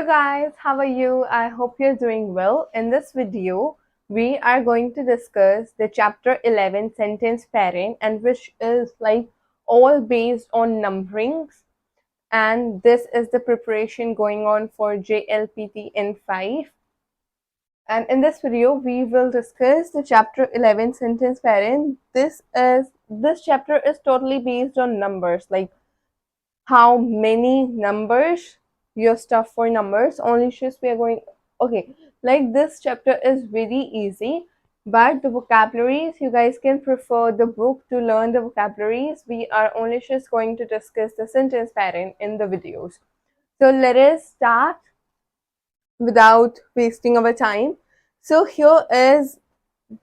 Hello guys, how are you? I hope you're doing well. In this video, we are going to discuss the chapter 11 sentence pairing, and which is like all based on numberings, and this is the preparation going on for JLPT N5. And in this video, we will discuss the chapter 11 sentence pairing. This chapter is totally based on numbers, like how many numbers, your stuff for numbers. Only just we are going, okay, like this chapter is very easy, but the vocabularies, you guys can prefer the book to learn the vocabularies. We are only just going to discuss the sentence pattern in the videos. So let us start without wasting our time. So here is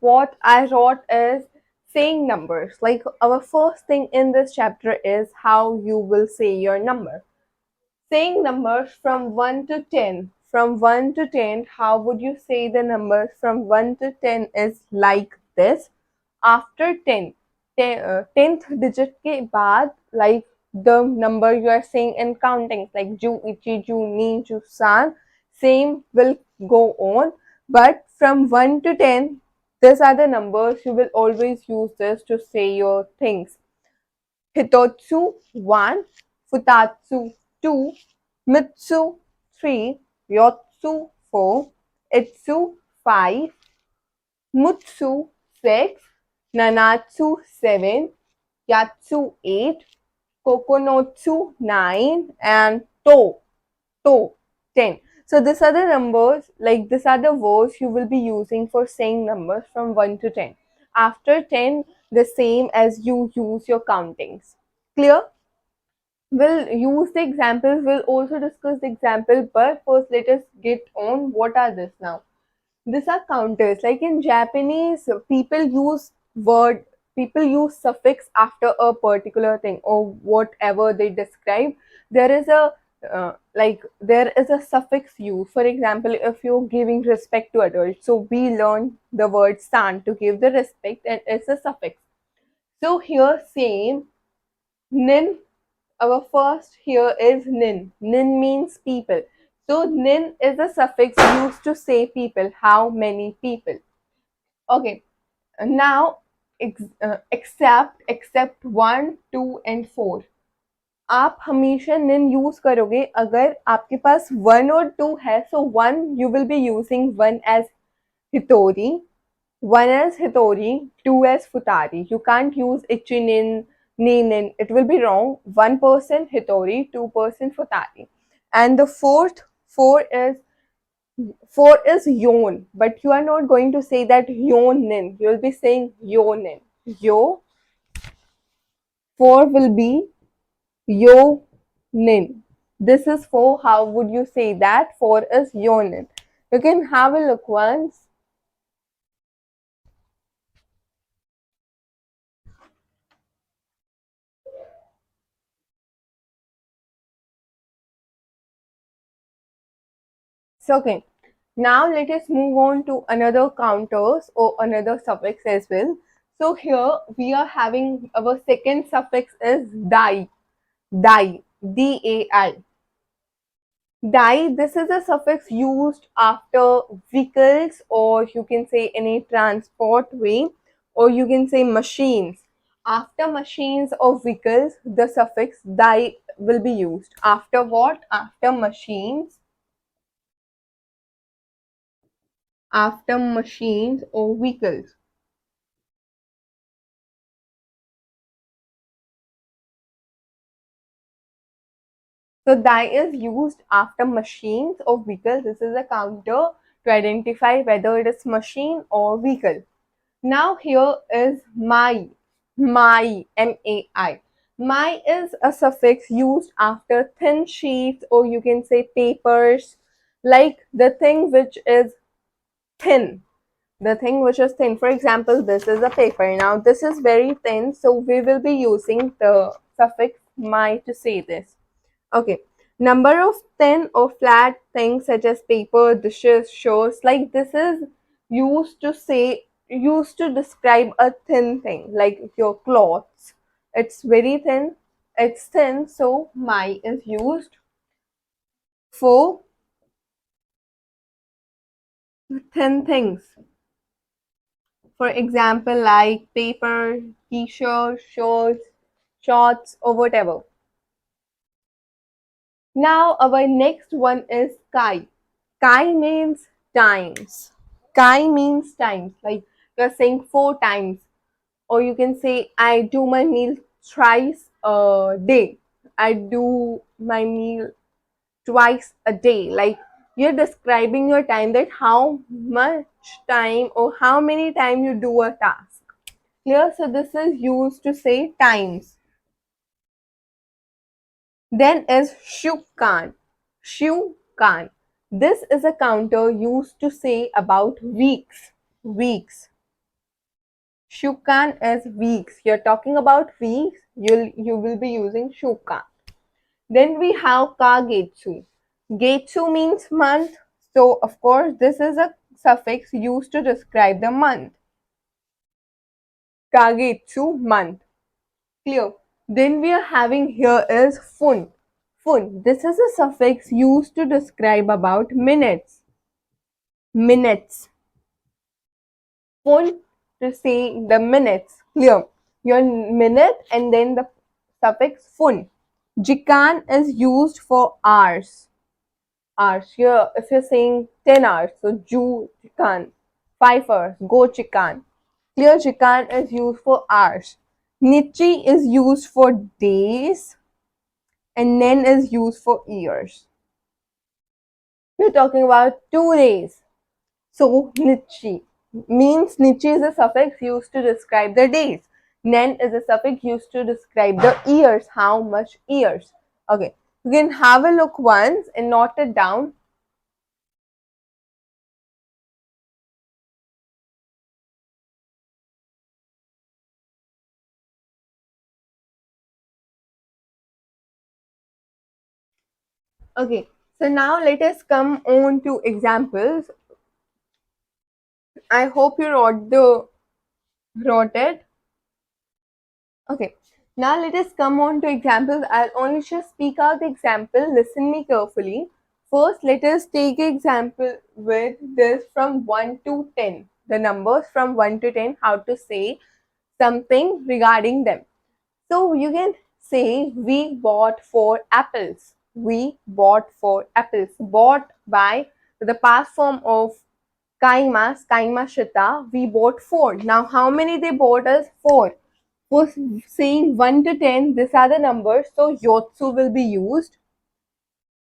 what I wrote is saying numbers. Like our first thing in this chapter is how you will say your number. Saying numbers from 1 to 10. From 1 to 10, how would you say the numbers from 1 to 10 is like this. After 10, 10th digit के बाद, like the number you are saying in counting, like ju, ichi, ju, ni, ju, san, same will go on. But from 1 to 10, these are the numbers you will always use this to say your things. Hitotsu 1, Futatsu 2, Mitsu 3, Ryotsu 4, Itsu 5, Mutsu 6, Nanatsu 7, Yatsu 8, Kokonotsu 9, and To 10. So these are the numbers, like these are the words you will be using for saying numbers from 1 to 10. After 10, the same as you use your countings. Clear? We'll use the examples, we'll also discuss the example, but first let us get on what are this now. These are counters. Like in Japanese, people use suffix after a particular thing or whatever they describe. There is a there is a suffix used. For example, if you're giving respect to adults, so we learn the word san to give the respect, and it's a suffix. So here same nin, our first here is nin. Nin means people. So nin is a suffix used to say people, how many people. Okay, now except 1, 2 and 4. आप हमेशा nin use करोगे अगर आपके पास 1 और 2 है. So 1 you will be using 1 as hitori, 1 as hitori, 2 as futari. You can't use ichinin, ninin. It will be wrong. 1% hitori, 2% futari. And the four is yon, but you are not going to say that yonin. You will be saying yonin. Yo. 4 will be yonin. This is 4. How would you say that? 4 is yonin. You can have a look once. So okay, now let us move on to another counters or another suffix as well. So here we are having our second suffix is dai. Dai. D-A-I. Dai, this is a suffix used after vehicles, or you can say any transport way, or you can say machines. After machines or vehicles, the suffix dai will be used. After what? After machines. After machines or vehicles. So dai is used after machines or vehicles. This is a counter to identify whether it is machine or vehicle. Now here is mai. Mai, M-A-I. Mai is a suffix used after thin sheets, or you can say papers, like the thing which is thin. The thing which is thin. For example, this is a paper. Now this is very thin, so we will be using the suffix mai to say this. Okay. Number of thin or flat things such as paper, dishes, shores, like this is used to describe a thin thing, like your clothes. It's very thin. It's thin, so my is used for thin things. For example, like paper, t-shirt, shorts, shorts, or whatever. Now our next one is kai. Kai means times. Kai means times. Like you're saying 4 times. Or you can say, I do my meal thrice a day. I do my meal twice a day. Like you're describing your time, that how much time or how many times you do a task. Clear? So this is used to say times. Then is shukan. Shukan. This is a counter used to say about weeks. Weeks. Shukan is weeks. You're talking about weeks, you will be using shukan. Then we have kagetsu. Getsu means month. So of course this is a suffix used to describe the month. Kagetsu, month. Clear. Then we are having here is fun. Fun. This is a suffix used to describe about minutes. Minutes. Fun to say the minutes. Clear. Your minute and then the suffix fun. Jikan is used for hours. Hours. Here, if you're saying 10 hours, so ju jikan. 5 hours, go chikan. Clear, chikan is used for hours. Nichi is used for days, and nen is used for years. We're talking about 2 days. So nichi means nichi is a suffix used to describe the days. Nen is a suffix used to describe the years, how much years. Okay, you can have a look once and note it down. Okay, so now let us come on to examples. I hope you wrote it. Okay, now let us come on to examples. I'll only just speak out the example. Listen me carefully. First, let us take an example with this from 1 to 10. The numbers from 1 to 10, how to say something regarding them. So you can say we bought 4 apples. We bought 4 apples. Bought by the past form of kaimas, kaimashita. We bought 4. Now how many they bought us? 4. For saying 1 to 10, these are the numbers. So yotsu will be used.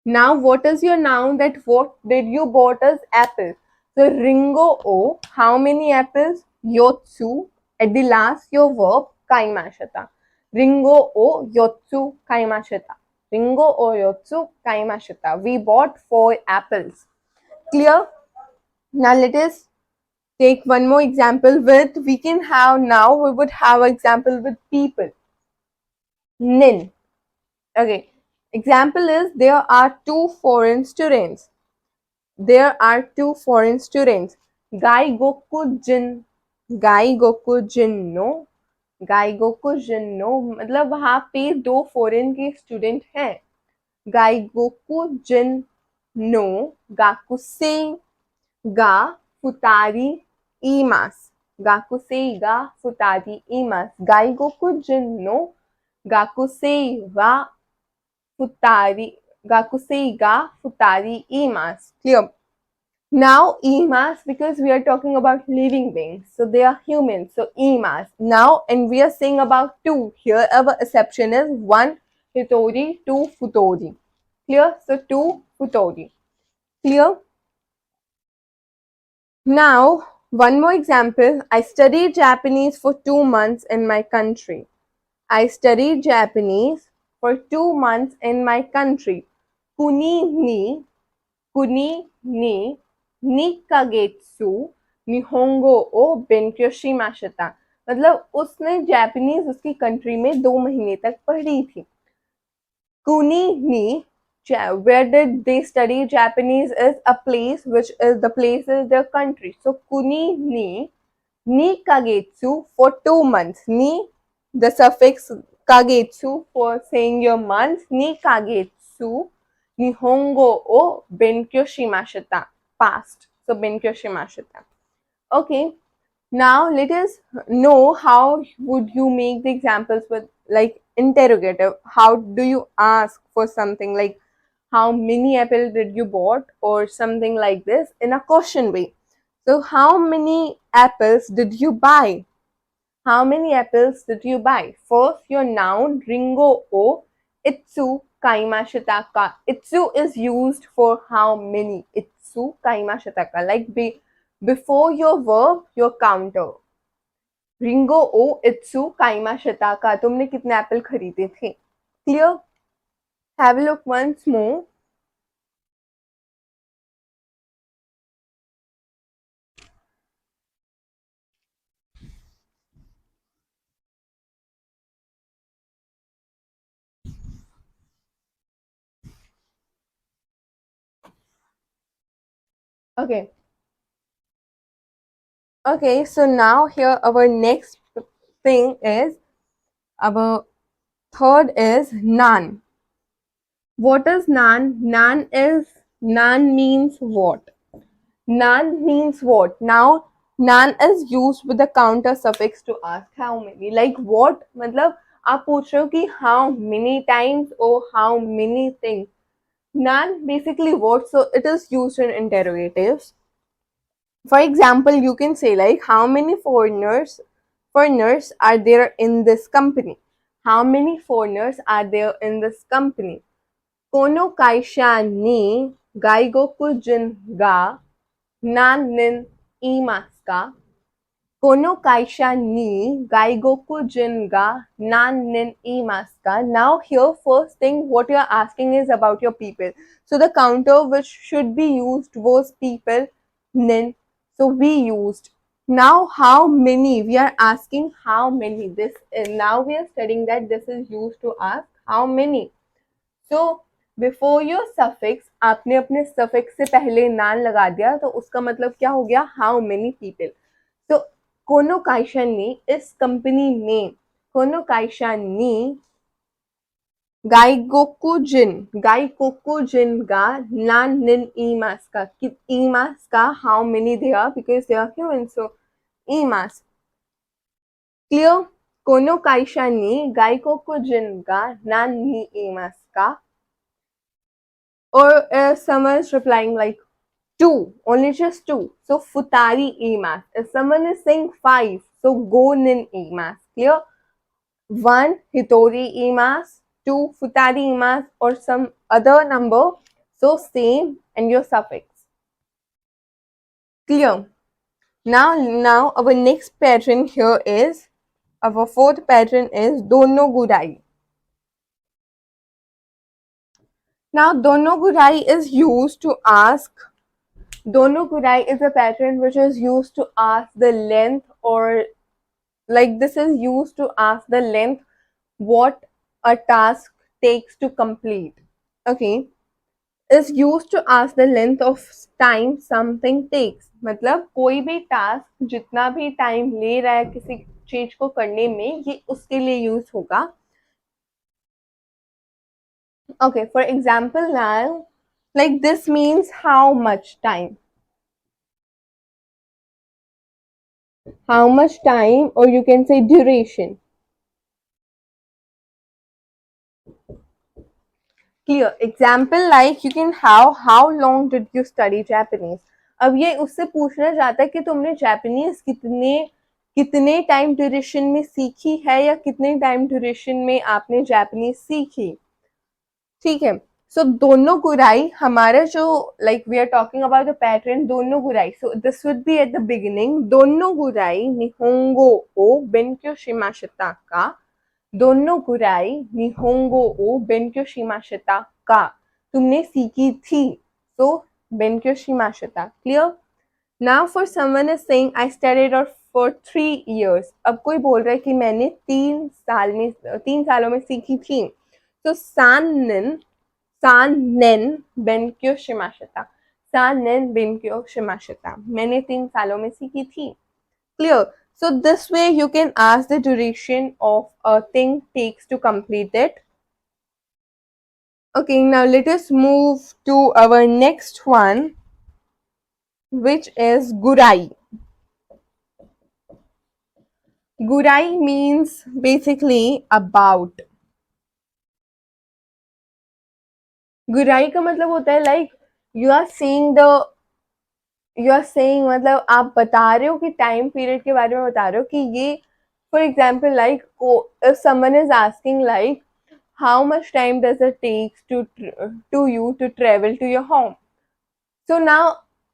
Now what is your noun, that what did you bought as apple? So ringo o, how many apples? Yotsu. At the last your verb kaimashita. Ringo o yotsu kaimashita. Ringo o yotsu kaimashita. We bought 4 apples. Clear? Now let us take one more example with, we can have now, we would have an example with people. Nin. Okay. Example is, there are 2 foreign students. There are 2 foreign students. Gai goku jin. Gai goku jin no. Gai goku jin no. मतलब वहाँ पे 2 foreign के student हैं. Gai goku jin no. Gakusei ga futari imasu. Gakusei ga futari imasu. Gai goku jin no. Gakusei wa futari. Gakusei ga futari imasu. Clear? Now emas, because we are talking about living beings, so they are humans, so emas. Now, and we are saying about 2. Here our exception is 1 hitori, 2 futori. Clear? So 2 futori. Clear? Now, one more example. I studied Japanese for 2 months in my country. I studied Japanese for 2 months in my country. Kuni ni, kuni ni, nikagetsu, nihongo o benkyo shimashita. मतलब उसने Japanese उसकी country में 2 महीने तक पढ़ी थी. Kuni ni, where did they study Japanese, is a place, which is the place is their country. So kuni ni kagetsu for 2 months. Ni, the suffix kagetsu for saying your months. Ni kagetsu nihongo o benkyo shimashita. Past. So benkyo shimashita. Okay, now let us know how would you make the examples with like interrogative. How do you ask for something like how many apple did you bought or something like this in a question way. So how many apples did you buy? How many apples did you buy? First, your noun ringo o itsu kaimashitaka. Itsu is used for how many. Itsu kaimashitaka. Like before your verb, your counter. रिंगो ओ इत्सु काइमा शताका तुमने कितने apple खरीदे थे clear have a look once more okay okay so now here our next thing is our third is naan. What is naan? Naan means what? Naan means what? Now naan is used with the counter suffix to ask how many. Like what? मतलब आप पूछ रहे हो कि how many times or how many things. Naan basically what? So it is used in interrogatives. For example, you can say like how many foreigners are there in this company? How many foreigners are there in this company? Kono kaisha ni gaigoku jin ga nan nin imasu ka? Kono kaisha ni gaigoku jin ga nan nin imasu ka? Now here first thing what you are asking is about your people. So the counter which should be used was people nin. So we used. Now how many? We are asking how many. This now we are studying that this is used to ask how many. So before your suffix आपने अपने suffix से पहले नान लगा दिया तो उसका मतलब क्या हो गया how many people. So कोनो काइशा ने इस कंपनी में कोनो काइशा ने गाइगोकुजिन ga nan nin imas ka. Imas ka how many they are because they are human. So imas. Clear? Kono kaisha ni gaikokujin ga nan ni imas ka. Or someone is replying like two, only just two. So futari imas. If someone is saying five, so go nin imas. Clear? One hitori imas, two futari imas, or some other number. So same and your suffix. Clear? Now our next pattern here is our fourth pattern is dono gurai. Now dono gurai is used to ask. Dono gurai is a pattern which is used to ask the length or like this is used to ask the length what a task takes to complete. Okay, is used to ask the length of time something takes. मतलब कोई भी task जितना भी time ले रहा है किसी चीज को करने में ये उसके लिए यूज होगा. Okay, for example now like this means how much time. How much time or you can say duration. Clear. Example like you can have how long did you study Japanese. अब ये उससे पूछना चाहता है कि तुमने Japanese कितने कितने टाइम ड्यूरेशन में सीखी है या कितने टाइम ड्यूरेशन में आपने जापानीज सीखी. ठीक है. सो दोनों गुराई हमारा जो like we are talking about the pattern दोनों गुराई. So this would be at the beginning दोनों गुराई निहोंगो ओ बेनक्यो शिमाशिता का. दोनों गुराई निहोंगो ओ बेनक्यो शिमाशिता का तुमने सीखी थी. सो बेनक्यो शिमाशिता. Clear. Now for someone is saying I studied for 3 years. अब कोई बोल रहा है कि मैंने 3 सालों में सीखी थी. तो सान नेन बेनक्यो शिमाशिता. सान नेन बेनक्यो शिमाशिता. मैंने 3 सालों में सीखी थी. Clear. So this way you can ask the duration of a thing takes to complete it. Okay, now let us move to our next one. which is gurai. Gurai means basically about. गुराई का मतलब होता है like you are seeing the you are saying मतलब आप बता रहे हो कि टाइम पीरियड के बारे में बता रहे हो कि ये for example like if someone is asking like how much time does it take to you to travel to your home. So now,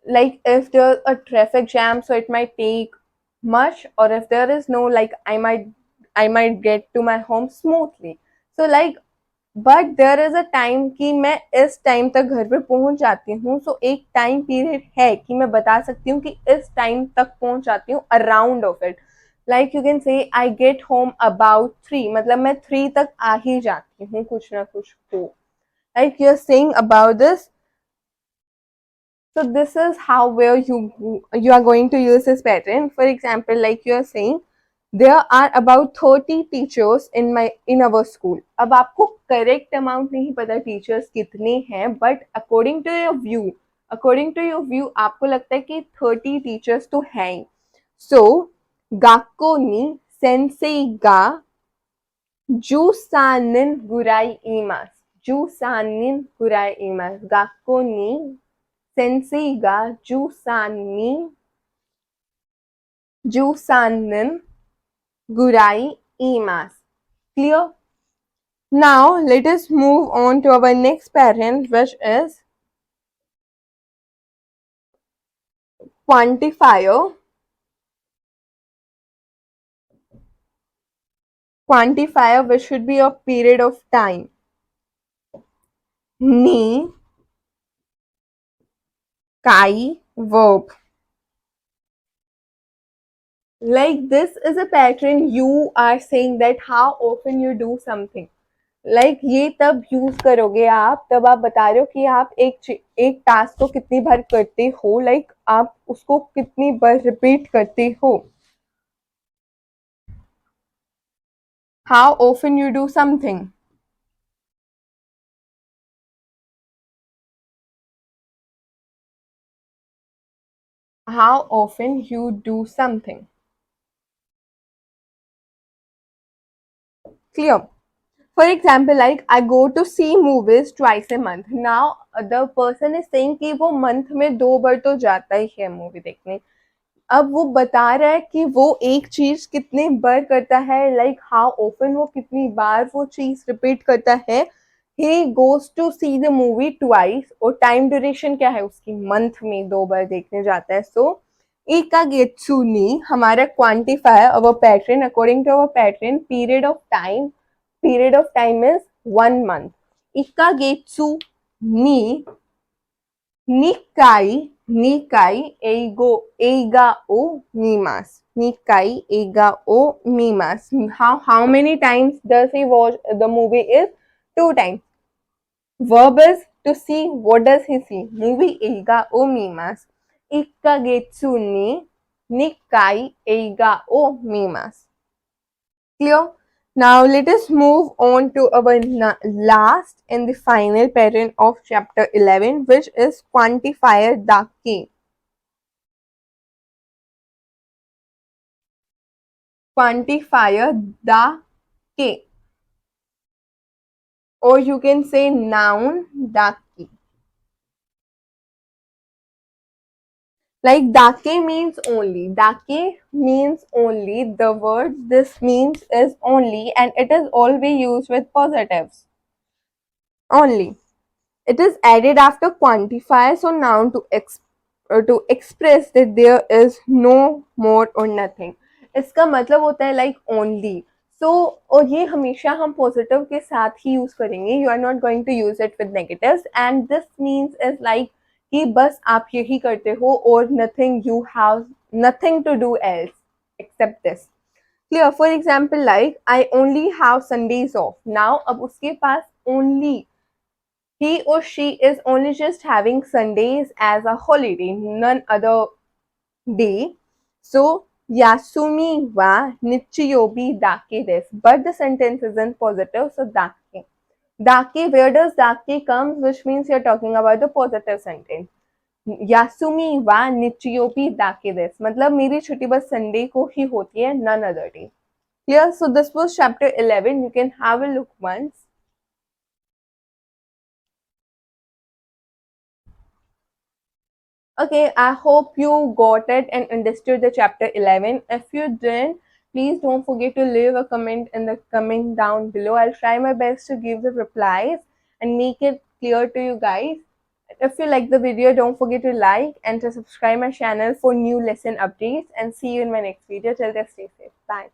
like if there's a traffic jam, so it might take much, or if there is no, like I might get to my home smoothly. So like but there is a time कि मैं इस time तक घर पे पहुंच जाती हूँ. सो एक टाइम पीरियड है कि मैं बता सकती हूँ कि इस टाइम तक पहुंच जाती हूँ around of it. Like you can say I get home about 3, मतलब मैं 3 तक आ ही जाती हूँ कुछ ना कुछ हो. Like you are saying about this. So this is how where you are going to use this pattern. For example, like you are saying, there are about 30 teachers in our school. अब आपको correct amount नहीं पता teachers कितने हैं, but according to your view, आपको लगता है कि 30 teachers तो हैं. So, gakko ni sensei ga jusanin gurai imasu. Jusanin gurai imasu. Gakko ni sensei ga jusanin gurai imasu. Clear? Now let us move on to our next parent, which is quantifier. Quantifier which should be a period of time. Ni kai verb. Like this is a pattern you are saying that how often you do something. Like ये तब use करोगे आप तब आप बता रहे हो कि आप एक टास्क को कितनी बार करते हो. लाइक आप उसको कितनी बार रिपीट करते हो. How often you do something. How often you do something. Clear. For example, like I go to see movies twice a month. Now the person is saying कि वो मंथ में 2 बार तो जाता ही है मूवी देखने. अब वो बता रहा है कि वो एक चीज कितने बार करता है. लाइक हाउ ऑफन वो कितनी बार वो चीज रिपीट करता है. He goes to see the movie twice. और टाइम ड्यूरेशन क्या है उसकी, मंथ में 2 बार देखने जाता है. सो इकागेत्सु ni हमारा quantifier our pattern. According to our pattern period of time is 1 month. Ikagetsu ni nikai eiga o mimasu. Nikai eiga o mimasu. How many times does he watch the movie? Is 2 times. Verb is to see. What does he see? Movie eiga o mimasu. Ikagetsu ni nikai eiga o mimasu. Clear? Now let us move on to our last and the final pattern of chapter 11, which is quantifier dake. Quantifier dake. Or you can say noun dake. Like dake means only. Dake means only. The word this means is only, and it is always used with positives. Only. It is added after quantifier, so noun to express that there is no more or nothing. इसका मतलब होता है like only. So और ये हमेशा हम positive के साथ ही use करेंगे. You are not going to use it with negatives, and this means is like कि बस आप यही करते हो और nothing, you have nothing to do else except this. Clear? For example, like I only have Sundays off. Now अब उसके पास only, he or she is only just having Sundays as a holiday, none other day. So, Yasumi wa nichiyobi dake desu. But the sentence isn't positive, so dake. Dake, where does dake comes, which means you're talking about the positive sentence. यासुमी वा निचियोपी दाकेदेस, मतलब मेरी छुट्टी बस Sunday को ही होती है, none other day. Clear? So this was chapter 11. You can have a look once. Okay, I hope you got it and understood the chapter 11. If you didn't, please don't forget to leave a comment in the comment down below. I'll try my best to give the replies and make it clear to you guys. If you like the video, don't forget to like and to subscribe my channel for new lesson updates, and see you in my next video. Till then, stay safe. Bye.